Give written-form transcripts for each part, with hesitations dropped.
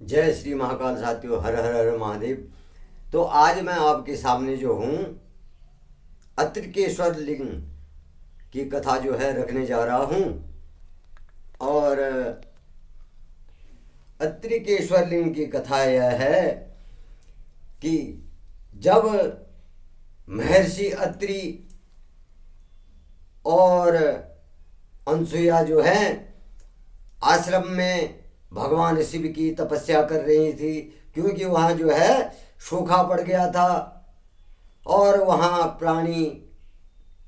जय श्री महाकाल साथियों, हर हर हर महादेव। तो आज मैं आपके सामने जो हूँ अत्रिकेश्वर लिंग की कथा जो है रखने जा रहा हूँ। और अत्रिकेश्वर लिंग की कथा यह है कि जब महर्षि अत्रि और अनसुईया जो है आश्रम में भगवान शिव की तपस्या कर रही थी, क्योंकि वहाँ जो है सूखा पड़ गया था और वहाँ प्राणी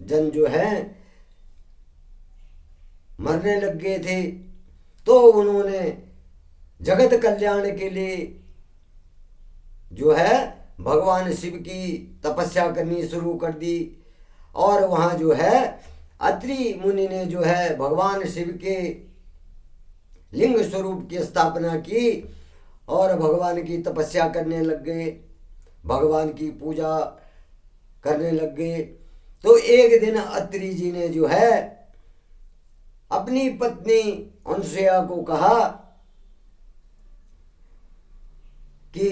जन जो है मरने लग गए थे। तो उन्होंने जगत कल्याण के लिए जो है भगवान शिव की तपस्या करनी शुरू कर दी। और वहाँ जो है अत्रि मुनि ने जो है भगवान शिव के लिंग स्वरूप की स्थापना की और भगवान की तपस्या करने लग गए, भगवान की पूजा करने लग गए। तो एक दिन अत्रि जी ने जो है अपनी पत्नी अनसुईया को कहा कि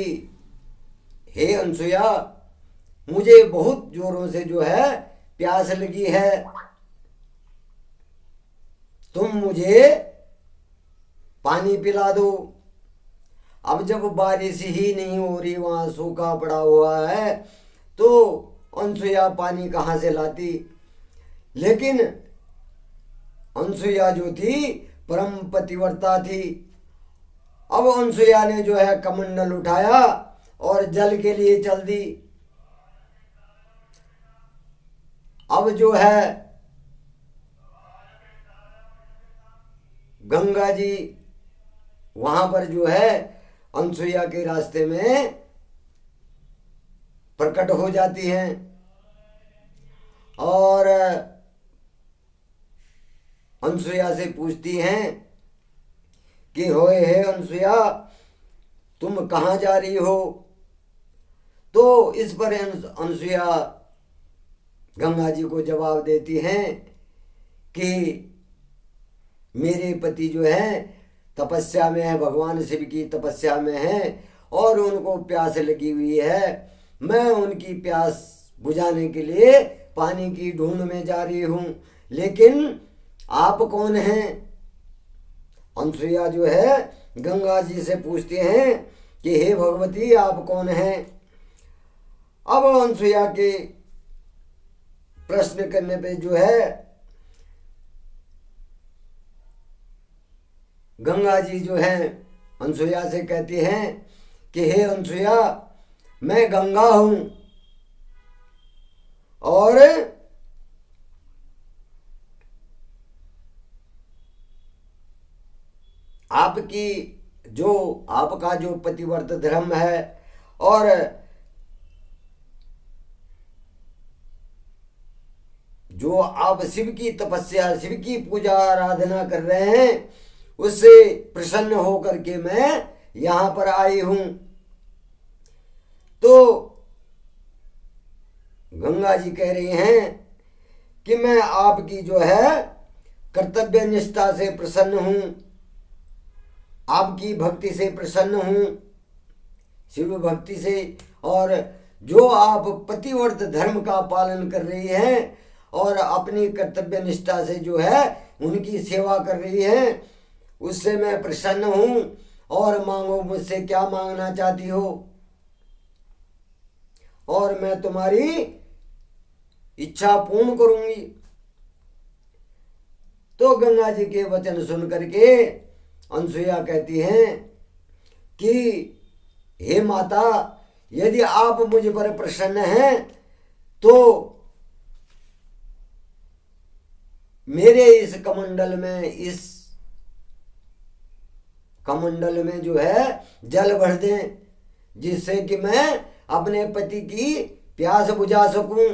हे अनसुईया, मुझे बहुत जोरों से जो है प्यास लगी है, तुम मुझे पानी पिला दो। अब जब बारिश ही नहीं हो रही, वहाँ सूखा पड़ा हुआ है, तो अनसुईया पानी कहाँ से लाती। लेकिन अनसुईया जो थी परम पतिव्रता थी। अब अनसुईया ने जो है कमंडल उठाया और जल के लिए चल दी। अब जो है गंगा जी वहां पर जो है अनसुईया के रास्ते में प्रकट हो जाती हैं और अनसुईया से पूछती हैं कि होए हे अनसुईया, तुम कहाँ जा रही हो। तो इस पर अनसुईया गंगा जी को जवाब देती हैं कि मेरे पति जो है तपस्या में है, भगवान शिव की तपस्या में है और उनको प्यास लगी हुई है। मैं उनकी प्यास बुझाने के लिए पानी की ढूंढ में जा रही हूँ। लेकिन आप कौन हैं। अनसुईया जो है गंगा जी से पूछते हैं कि हे भगवती, आप कौन हैं। अब अनसुईया के प्रश्न करने पे जो है गंगा जी जो है अनसुईया से कहती हैं कि हे अनसुईया, मैं गंगा हूं और आपकी जो आपका जो पतिव्रत धर्म है और जो आप शिव की तपस्या, शिव की पूजा आराधना कर रहे हैं, उससे प्रसन्न होकर के मैं यहां पर आई हूं। तो गंगा जी कह रही हैं कि मैं आपकी जो है कर्तव्य निष्ठा से प्रसन्न हूं, आपकी भक्ति से प्रसन्न हूं, शिव भक्ति से। और जो आप पतिव्रत धर्म का पालन कर रही हैं और अपनी कर्तव्य निष्ठा से जो है उनकी सेवा कर रही हैं, उससे मैं प्रसन्न हूं। और मांगो, मुझसे क्या मांगना चाहती हो और मैं तुम्हारी इच्छा पूर्ण करूंगी। तो गंगा जी के वचन सुन करके अनसुईया कहती हैं कि हे माता, यदि आप मुझ पर प्रसन्न हैं तो मेरे इस कमंडल में जो है जल भर दें, जिससे कि मैं अपने पति की प्यास बुझा सकूं।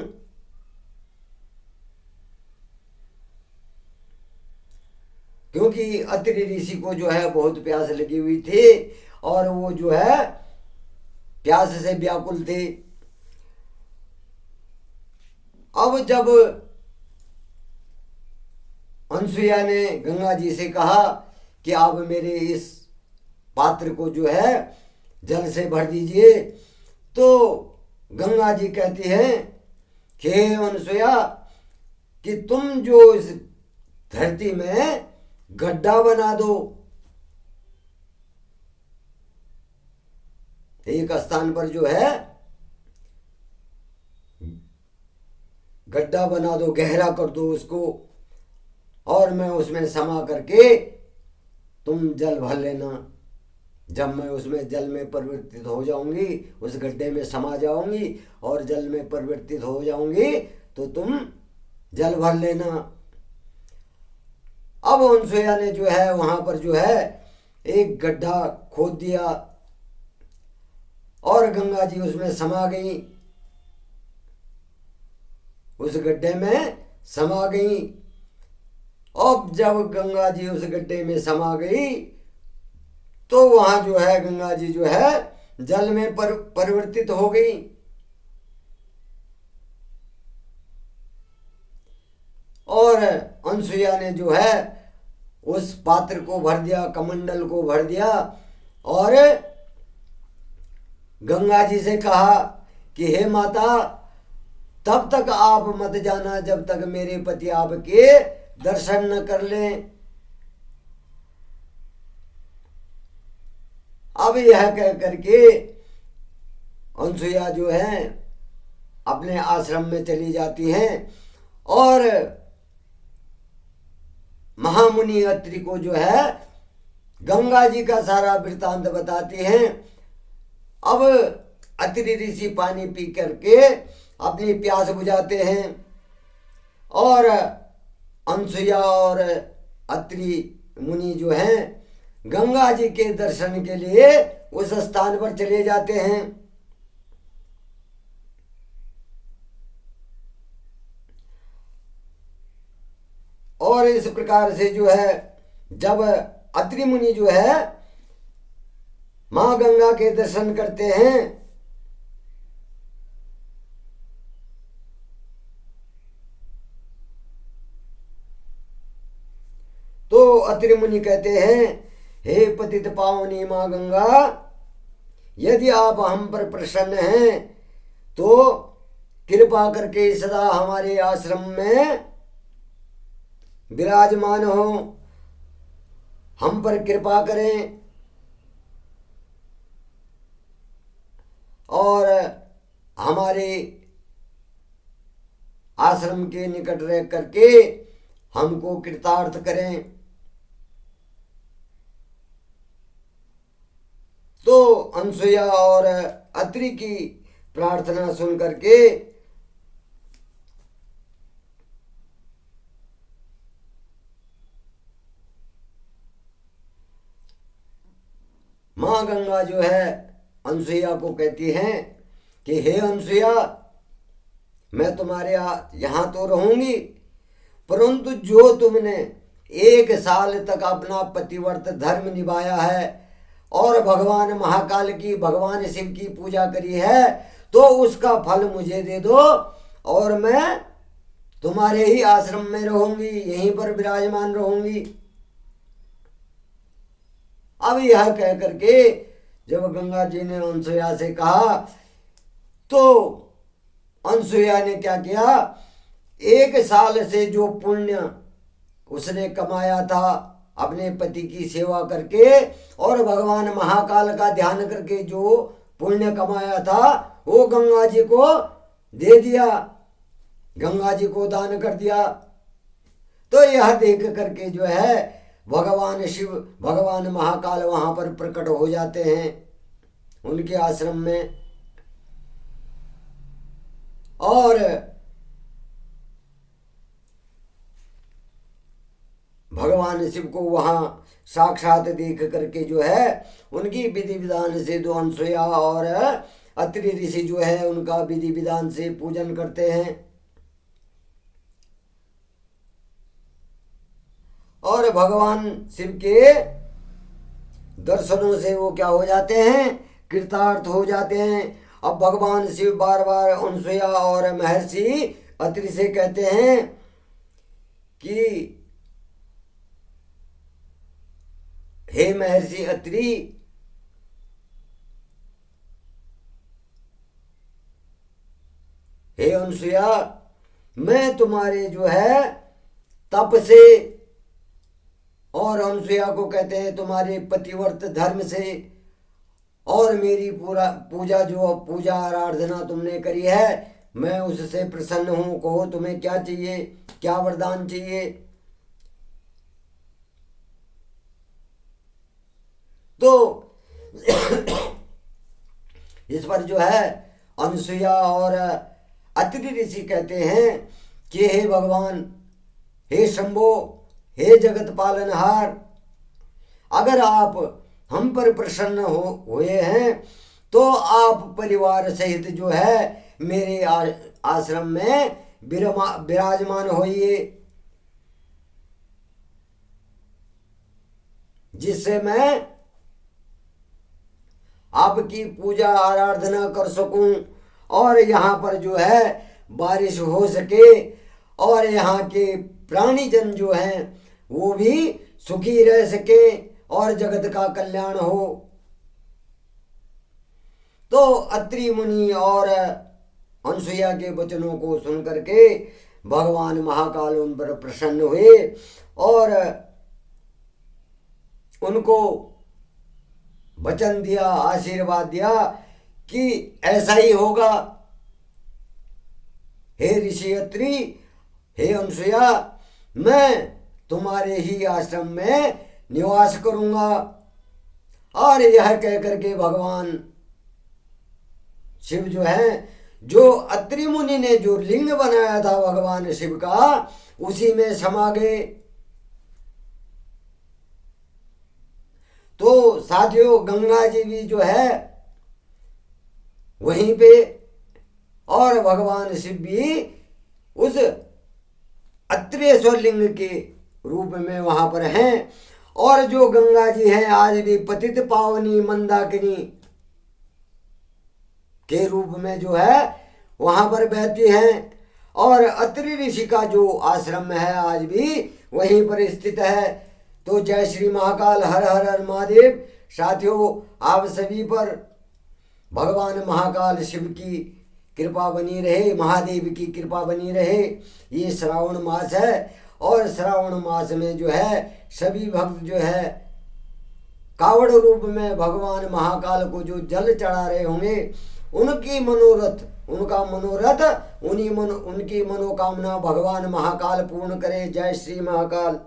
क्योंकि अत्रि ऋषि को जो है बहुत प्यास लगी हुई थी और वो जो है प्यास से व्याकुल थे। अब जब अनसुईया ने गंगा जी से कहा कि आप मेरे इस पात्र को जो है जल से भर दीजिए। तो गंगा जी कहती हैं कि हे अनसुया कि तुम जो इस धरती में गड्ढा बना दो, एक स्थान पर जो है गड्ढा बना दो, गहरा कर दो उसको, और मैं उसमें समा करके तुम जल भर लेना। जब मैं उसमें जल में परिवर्तित हो जाऊंगी, उस गड्ढे में समा जाऊंगी और जल में परिवर्तित हो जाऊंगी, तो तुम जल भर लेना। अब अनसुया ने जो है वहां पर जो है एक गड्ढा खोद दिया और गंगा जी उसमें समा गई, उस गड्ढे में समा गई। अब जब गंगा जी उस गड्ढे में समा गई तो वहां जो है गंगा जी जो है जल में परिवर्तित हो गई। और अनसुया ने जो है उस पात्र को भर दिया, कमंडल को भर दिया, और गंगा जी से कहा कि हे माता, तब तक आप मत जाना जब तक मेरे पति आपके दर्शन न कर लें। अब यह कह करके अनसुया जो है अपने आश्रम में चली जाती हैं और महामुनि अत्रि को जो है गंगा जी का सारा वृतांत बताती हैं। अब अत्रि ऋषि पानी पी करके अपनी प्यास बुझाते हैं और अनसुया और अत्रि मुनि जो हैं गंगा जी के दर्शन के लिए उस स्थान पर चले जाते हैं। और इस प्रकार से जो है जब अत्रि मुनि जो है मां गंगा के दर्शन करते हैं तो अत्रि मुनि कहते हैं, हे पतित पावनी मां गंगा, यदि आप हम पर प्रसन्न हैं तो कृपा करके सदा हमारे आश्रम में विराजमान हो, हम पर कृपा करें और हमारे आश्रम के निकट रह करके हमको कृतार्थ करें। तो अनसुया और अत्रि की प्रार्थना सुन करके मां गंगा जो है अनसुया को कहती हैं कि हे अनसुया, मैं तुम्हारे यहाँ तो रहूंगी, परंतु जो तुमने 1 साल तक अपना पतिव्रत धर्म निभाया है और भगवान महाकाल की, भगवान शिव की पूजा करी है, तो उसका फल मुझे दे दो और मैं तुम्हारे ही आश्रम में रहूंगी, यहीं पर विराजमान रहूंगी। अब यह कह करके जब गंगा जी ने अनसुया से कहा तो अनसुया ने क्या किया, 1 साल से जो पुण्य उसने कमाया था अपने पति की सेवा करके और भगवान महाकाल का ध्यान करके जो पुण्य कमाया था वो गंगा जी को दे दिया, गंगा जी को दान कर दिया। तो यह देख करके जो है भगवान शिव, भगवान महाकाल वहां पर प्रकट हो जाते हैं उनके आश्रम में और भगवान शिव को वहां साक्षात देख करके जो है उनकी विधि विधान से दो अनसुया और अत्रि ऋषि जो है उनका विधि विधान से पूजन करते हैं और भगवान शिव के दर्शनों से वो क्या हो जाते हैं, कृतार्थ हो जाते हैं। अब भगवान शिव बार बार अनसुया और महर्षि अत्रि से कहते हैं कि हे महर्षि अत्रि, अनुसुया, मैं तुम्हारे जो है तप से, और अनुसुया को कहते हैं तुम्हारे पतिव्रत धर्म से, और मेरी पूरा पूजा आराधना तुमने करी है, मैं उससे प्रसन्न हूं। कहो तुम्हें क्या चाहिए, क्या वरदान चाहिए। तो इस पर जो है अनुसुईया और अत्रि ऋषि कहते हैं कि हे भगवान, हे शंभो, हे जगत पालनहार, अगर आप हम पर प्रसन्न हुए हैं तो आप परिवार सहित जो है मेरे आश्रम में विराजमान होइए, जिससे मैं आपकी पूजा आराधना कर सकूं और यहाँ पर जो है बारिश हो सके और यहाँ के प्राणीजन जो हैं वो भी सुखी रह सके और जगत का कल्याण हो। तो अत्रि मुनि और अनुसुईया के वचनों को सुन करके भगवान महाकाल उन पर प्रसन्न हुए और उनको वचन दिया, आशीर्वाद दिया कि ऐसा ही होगा। हे ऋषि अत्रि, हे अनुसुईया, मैं तुम्हारे ही आश्रम में निवास करूंगा। और यह कहकर के भगवान शिव जो है, जो अत्रि मुनि ने जो लिंग बनाया था भगवान शिव का, उसी में समा गए। तो साथियों, गंगा जी भी जो है वहीं पे, और भगवान शिव भी उस अत्रेश्वर लिंग के रूप में वहां पर हैं। और जो गंगा जी हैं आज भी पतित पावनी मंदाकिनी के रूप में जो है वहां पर बहती हैं। और अत्रि ऋषि का जो आश्रम है आज भी वहीं पर स्थित है। तो जय श्री महाकाल, हर हर हर महादेव। साथियों, आप सभी पर भगवान महाकाल शिव की कृपा बनी रहे, महादेव की कृपा बनी रहे। ये श्रावण मास है और श्रावण मास में जो है सभी भक्त जो है कावड़ रूप में भगवान महाकाल को जो जल चढ़ा रहे होंगे, उनकी मनोरथ, उनका मनोरथ, उनकी मनोकामना भगवान महाकाल पूर्ण करे। जय श्री महाकाल।